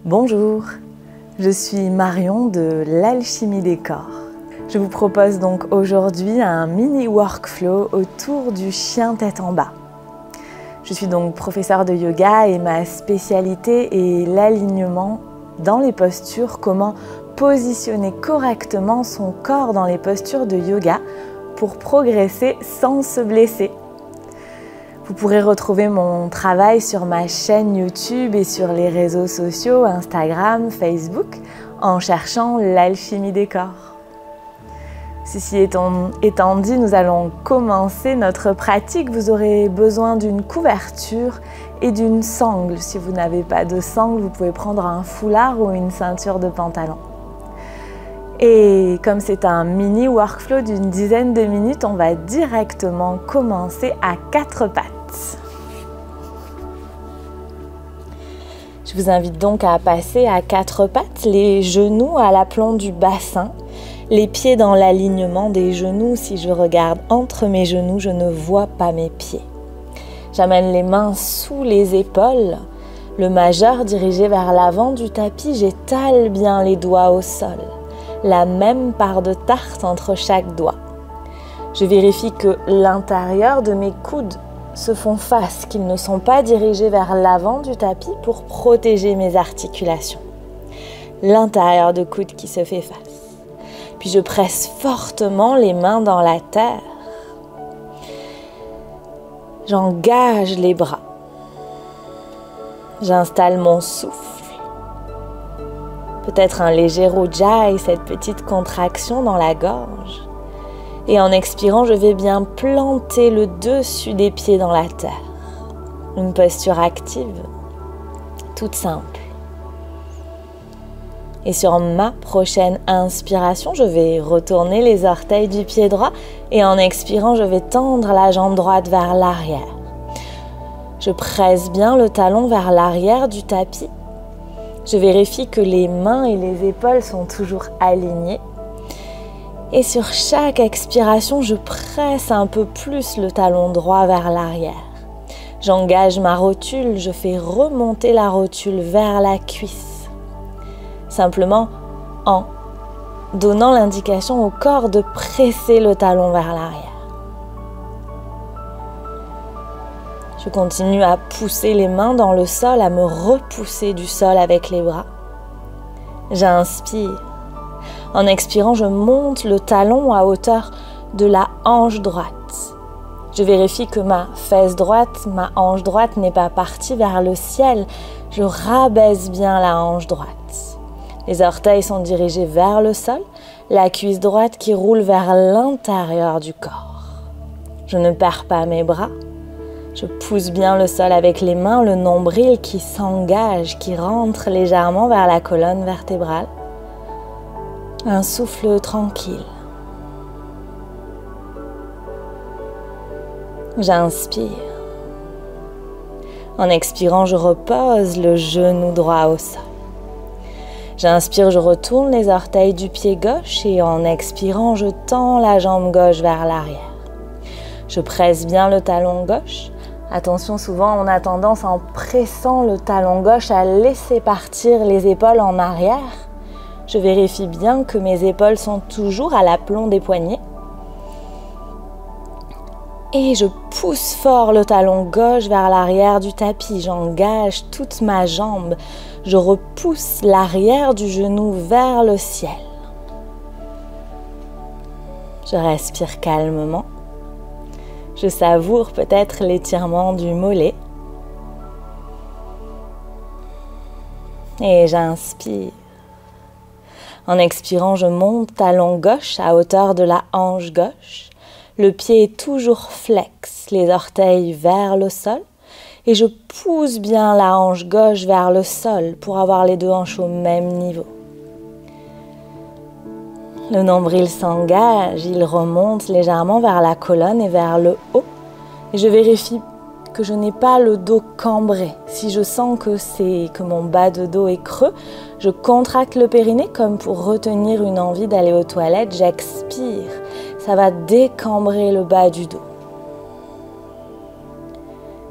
Bonjour, je suis Marion de l'Alchimie des corps. Je vous propose donc aujourd'hui un mini workflow autour du chien tête en bas. Je suis donc professeure de yoga et ma spécialité est l'alignement dans les postures, comment positionner correctement son corps dans les postures de yoga pour progresser sans se blesser. Vous pourrez retrouver mon travail sur ma chaîne YouTube et sur les réseaux sociaux, Instagram, Facebook, en cherchant l'alchimie des corps. Ceci étant dit, nous allons commencer notre pratique. Vous aurez besoin d'une couverture et d'une sangle. Si vous n'avez pas de sangle, vous pouvez prendre un foulard ou une ceinture de pantalon. Et comme c'est un mini workflow d'une dizaine de minutes, on va directement commencer à quatre pattes. Je vous invite donc à passer à quatre pattes, les genoux à l'aplomb du bassin, les pieds dans l'alignement des genoux. Si je regarde entre mes genoux, je ne vois pas mes pieds. J'amène les mains sous les épaules, le majeur dirigé vers l'avant du tapis, j'étale bien les doigts au sol. La même part de tarte entre chaque doigt. Je vérifie que l'intérieur de mes coudes se font face, qu'ils ne sont pas dirigés vers l'avant du tapis pour protéger mes articulations. L'intérieur de coude qui se fait face. Puis je presse fortement les mains dans la terre. J'engage les bras. J'installe mon souffle. Peut-être un léger ujjayi, cette petite contraction dans la gorge. Et en expirant, je vais bien planter le dessus des pieds dans la terre. Une posture active, toute simple. Et sur ma prochaine inspiration, je vais retourner les orteils du pied droit. Et en expirant, je vais tendre la jambe droite vers l'arrière. Je presse bien le talon vers l'arrière du tapis. Je vérifie que les mains et les épaules sont toujours alignées. Et sur chaque expiration, je presse un peu plus le talon droit vers l'arrière. J'engage ma rotule, je fais remonter la rotule vers la cuisse. Simplement en donnant l'indication au corps de presser le talon vers l'arrière. Je continue à pousser les mains dans le sol, à me repousser du sol avec les bras. J'inspire. En expirant, je monte le talon à hauteur de la hanche droite. Je vérifie que ma fesse droite, ma hanche droite n'est pas partie vers le ciel. Je rabaisse bien la hanche droite. Les orteils sont dirigés vers le sol, la cuisse droite qui roule vers l'intérieur du corps. Je ne perds pas mes bras. Je pousse bien le sol avec les mains, le nombril qui s'engage, qui rentre légèrement vers la colonne vertébrale. Un souffle tranquille. J'inspire. En expirant, je repose le genou droit au sol. J'inspire, je retourne les orteils du pied gauche et en expirant, je tends la jambe gauche vers l'arrière. Je presse bien le talon gauche. Attention, souvent on a tendance en pressant le talon gauche à laisser partir les épaules en arrière. Je vérifie bien que mes épaules sont toujours à l'aplomb des poignets. Et je pousse fort le talon gauche vers l'arrière du tapis. J'engage toute ma jambe. Je repousse l'arrière du genou vers le ciel. Je respire calmement. Je savoure peut-être l'étirement du mollet. Et j'inspire. En expirant, je monte talon gauche à hauteur de la hanche gauche. Le pied est toujours flex, les orteils vers le sol. Et je pousse bien la hanche gauche vers le sol pour avoir les deux hanches au même niveau. Le nombril s'engage, il remonte légèrement vers la colonne et vers le haut. Et je vérifie que je n'ai pas le dos cambré. Si je sens que mon bas de dos est creux, je contracte le périnée comme pour retenir une envie d'aller aux toilettes. J'expire. Ça va décambrer le bas du dos.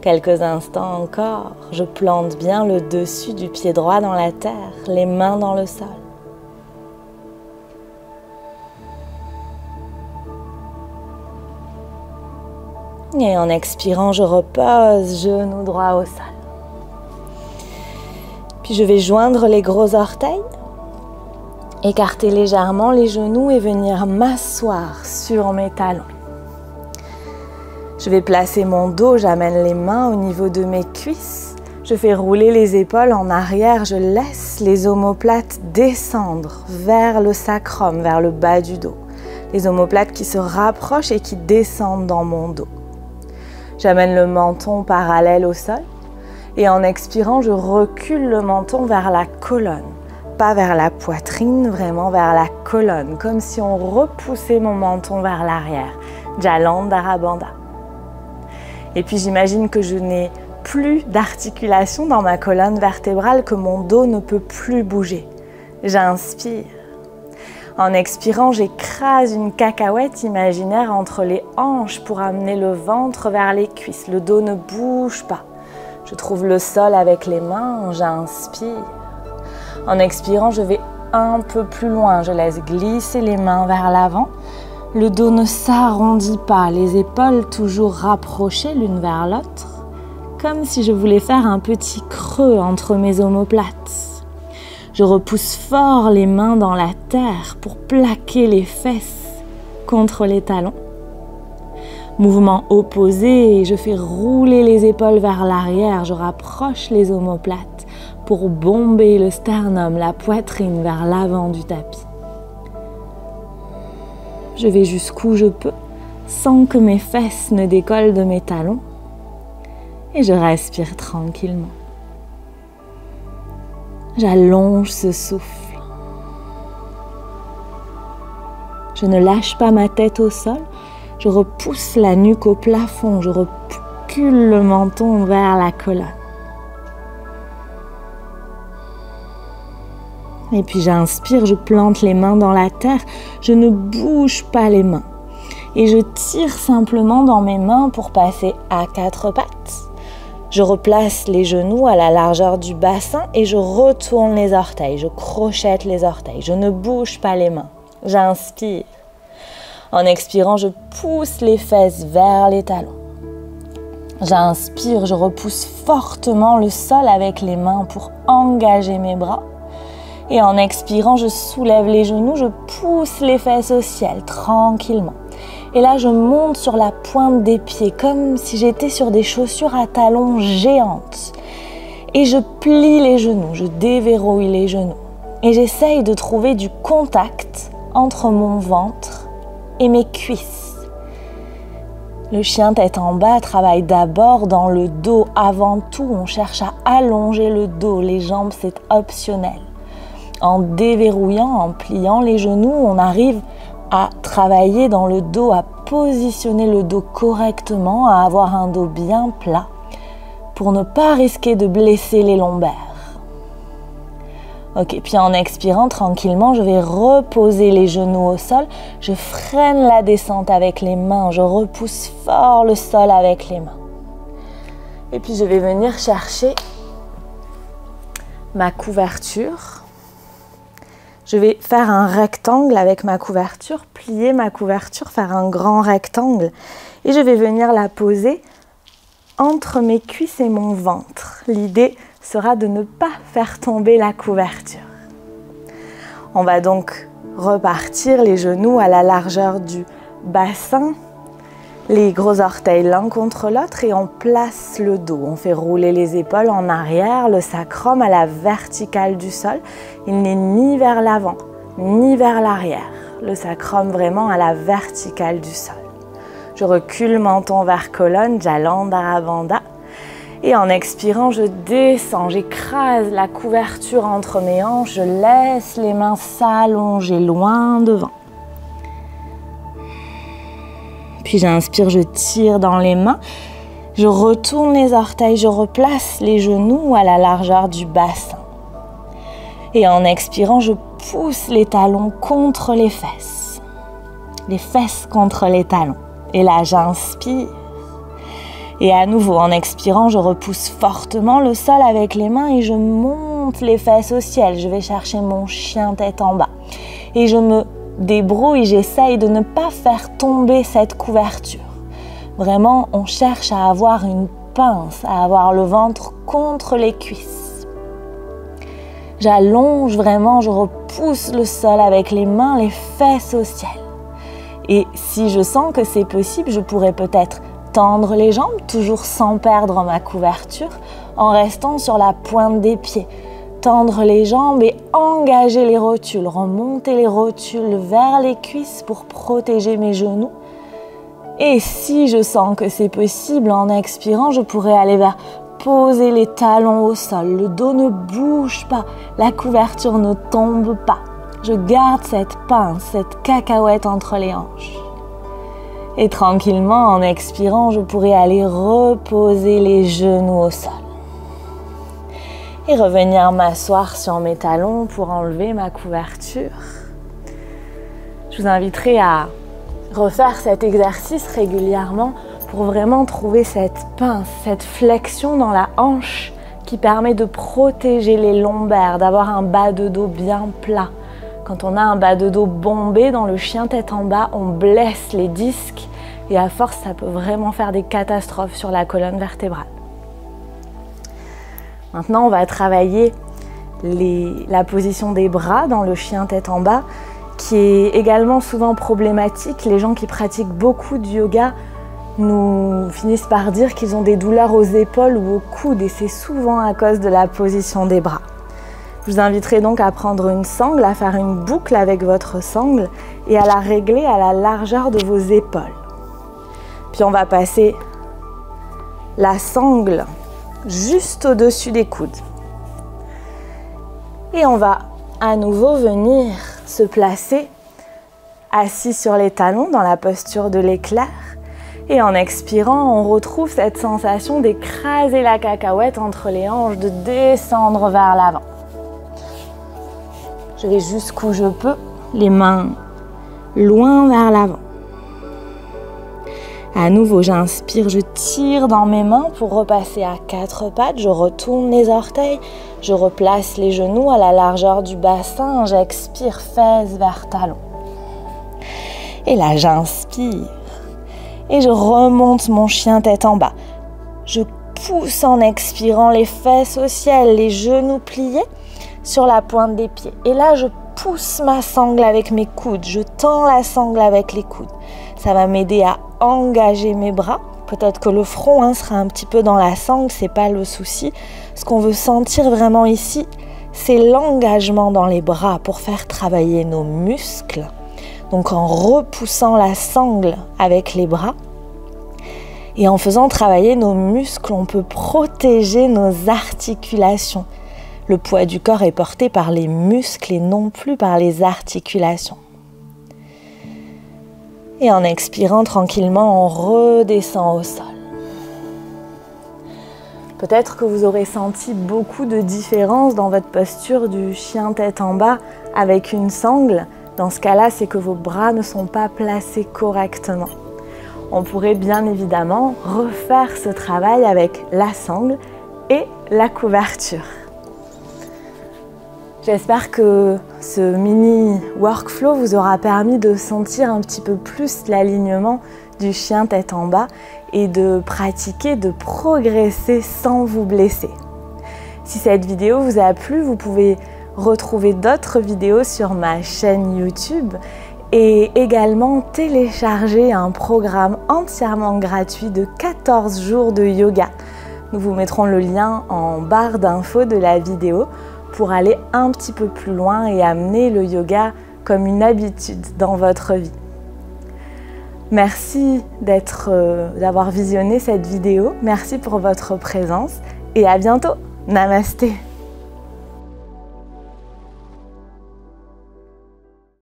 Quelques instants encore, je plante bien le dessus du pied droit dans la terre, les mains dans le sol. Et en expirant, je repose, genou droit au sol. Puis je vais joindre les gros orteils, écarter légèrement les genoux et venir m'asseoir sur mes talons. Je vais placer mon dos, j'amène les mains au niveau de mes cuisses. Je fais rouler les épaules en arrière, je laisse les omoplates descendre vers le sacrum, vers le bas du dos. Les omoplates qui se rapprochent et qui descendent dans mon dos. J'amène le menton parallèle au sol et en expirant, je recule le menton vers la colonne. Pas vers la poitrine, vraiment vers la colonne, comme si on repoussait mon menton vers l'arrière. Jalandhara Bandha. Et puis j'imagine que je n'ai plus d'articulation dans ma colonne vertébrale, que mon dos ne peut plus bouger. J'inspire. En expirant, j'écrase une cacahuète imaginaire entre les hanches pour amener le ventre vers les cuisses. Le dos ne bouge pas. Je trouve le sol avec les mains, j'inspire. En expirant, je vais un peu plus loin. Je laisse glisser les mains vers l'avant. Le dos ne s'arrondit pas, les épaules toujours rapprochées l'une vers l'autre, comme si je voulais faire un petit creux entre mes omoplates. Je repousse fort les mains dans la terre pour plaquer les fesses contre les talons. Mouvement opposé, je fais rouler les épaules vers l'arrière, je rapproche les omoplates pour bomber le sternum, la poitrine vers l'avant du tapis. Je vais jusqu'où je peux, sans que mes fesses ne décollent de mes talons. Et je respire tranquillement. J'allonge ce souffle. Je ne lâche pas ma tête au sol. Je repousse la nuque au plafond. Je recule le menton vers la colonne. Et puis j'inspire, je plante les mains dans la terre, je ne bouge pas les mains. Et je tire simplement dans mes mains pour passer à quatre pattes. Je replace les genoux à la largeur du bassin et je retourne les orteils, je crochette les orteils, je ne bouge pas les mains. J'inspire. En expirant, je pousse les fesses vers les talons. J'inspire, je repousse fortement le sol avec les mains pour engager mes bras. Et en expirant, je soulève les genoux, je pousse les fesses au ciel, tranquillement. Et là, je monte sur la pointe des pieds, comme si j'étais sur des chaussures à talons géantes. Et je plie les genoux, je déverrouille les genoux. Et j'essaye de trouver du contact entre mon ventre et mes cuisses. Le chien tête en bas travaille d'abord dans le dos. Avant tout, on cherche à allonger le dos. Les jambes, c'est optionnel. En déverrouillant, en pliant les genoux, on arrive à travailler dans le dos, à positionner le dos correctement, à avoir un dos bien plat pour ne pas risquer de blesser les lombaires. Ok, puis en expirant tranquillement, je vais reposer les genoux au sol. Je freine la descente avec les mains, je repousse fort le sol avec les mains. Et puis je vais venir chercher ma couverture. Je vais faire un rectangle avec ma couverture, plier ma couverture, faire un grand rectangle. Et je vais venir la poser entre mes cuisses et mon ventre. L'idée sera de ne pas faire tomber la couverture. On va donc repartir les genoux à la largeur du bassin, les gros orteils l'un contre l'autre et on place le dos. On fait rouler les épaules en arrière, le sacrum à la verticale du sol. Il n'est ni vers l'avant, ni vers l'arrière. Le sacrum vraiment à la verticale du sol. Je recule menton vers colonne, Jalandhara Bandha. Et en expirant, je descends, j'écrase la couverture entre mes hanches, je laisse les mains s'allonger loin devant. Puis j'inspire, je tire dans les mains, je retourne les orteils, je replace les genoux à la largeur du bassin. Et en expirant, je pousse les talons contre les fesses contre les talons. Et là, j'inspire. Et à nouveau, en expirant, je repousse fortement le sol avec les mains et je monte les fesses au ciel. Je vais chercher mon chien tête en bas. Et je me débrouille, j'essaye de ne pas faire tomber cette couverture. Vraiment, on cherche à avoir une pince, à avoir le ventre contre les cuisses. J'allonge vraiment, je repousse le sol avec les mains, les fesses au ciel. Et si je sens que c'est possible, je pourrais peut-être tendre les jambes, toujours sans perdre ma couverture, en restant sur la pointe des pieds. Tendre les jambes et engager les rotules, remonter les rotules vers les cuisses pour protéger mes genoux. Et si je sens que c'est possible, en expirant, je pourrais aller vers poser les talons au sol. Le dos ne bouge pas, la couverture ne tombe pas. Je garde cette pince, cette cacahuète entre les hanches. Et tranquillement, en expirant, je pourrais aller reposer les genoux au sol. Et revenir m'asseoir sur mes talons pour enlever ma couverture. Je vous inviterai à refaire cet exercice régulièrement pour vraiment trouver cette pince, cette flexion dans la hanche qui permet de protéger les lombaires, d'avoir un bas de dos bien plat. Quand on a un bas de dos bombé dans le chien tête en bas, on blesse les disques et à force, ça peut vraiment faire des catastrophes sur la colonne vertébrale. Maintenant, on va travailler la position des bras dans le chien tête en bas, qui est également souvent problématique. Les gens qui pratiquent beaucoup de yoga nous finissent par dire qu'ils ont des douleurs aux épaules ou aux coudes et c'est souvent à cause de la position des bras. Je vous inviterai donc à prendre une sangle, à faire une boucle avec votre sangle et à la régler à la largeur de vos épaules. Puis on va passer la sangle juste au-dessus des coudes. Et on va à nouveau venir se placer assis sur les talons dans la posture de l'éclair. Et en expirant, on retrouve cette sensation d'écraser la cacahuète entre les hanches, de descendre vers l'avant. Je vais jusqu'où je peux, les mains loin vers l'avant. À nouveau, j'inspire, je tire dans mes mains pour repasser à 4 pattes. Je retourne les orteils, je replace les genoux à la largeur du bassin. J'expire, fesses vers talons. Et là, j'inspire et je remonte mon chien tête en bas. Je pousse en expirant les fesses au ciel, les genoux pliés sur la pointe des pieds. Et là, je pousse ma sangle avec mes coudes. Je tends la sangle avec les coudes. Ça va m'aider à engager mes bras. Peut-être que le front sera un petit peu dans la sangle, c'est pas le souci. Ce qu'on veut sentir vraiment ici, c'est l'engagement dans les bras pour faire travailler nos muscles. Donc en repoussant la sangle avec les bras et en faisant travailler nos muscles, on peut protéger nos articulations. Le poids du corps est porté par les muscles et non plus par les articulations. Et en expirant tranquillement, on redescend au sol. Peut-être que vous aurez senti beaucoup de différences dans votre posture du chien tête en bas avec une sangle. Dans ce cas-là, c'est que vos bras ne sont pas placés correctement. On pourrait bien évidemment refaire ce travail avec la sangle et la couverture. J'espère que ce mini workflow vous aura permis de sentir un petit peu plus l'alignement du chien tête en bas et de pratiquer, de progresser sans vous blesser. Si cette vidéo vous a plu, vous pouvez retrouver d'autres vidéos sur ma chaîne YouTube et également télécharger un programme entièrement gratuit de 14 jours de yoga. Nous vous mettrons le lien en barre d'infos de la vidéo pour aller un petit peu plus loin et amener le yoga comme une habitude dans votre vie. Merci d'avoir visionné cette vidéo, merci pour votre présence et à bientôt. Namasté.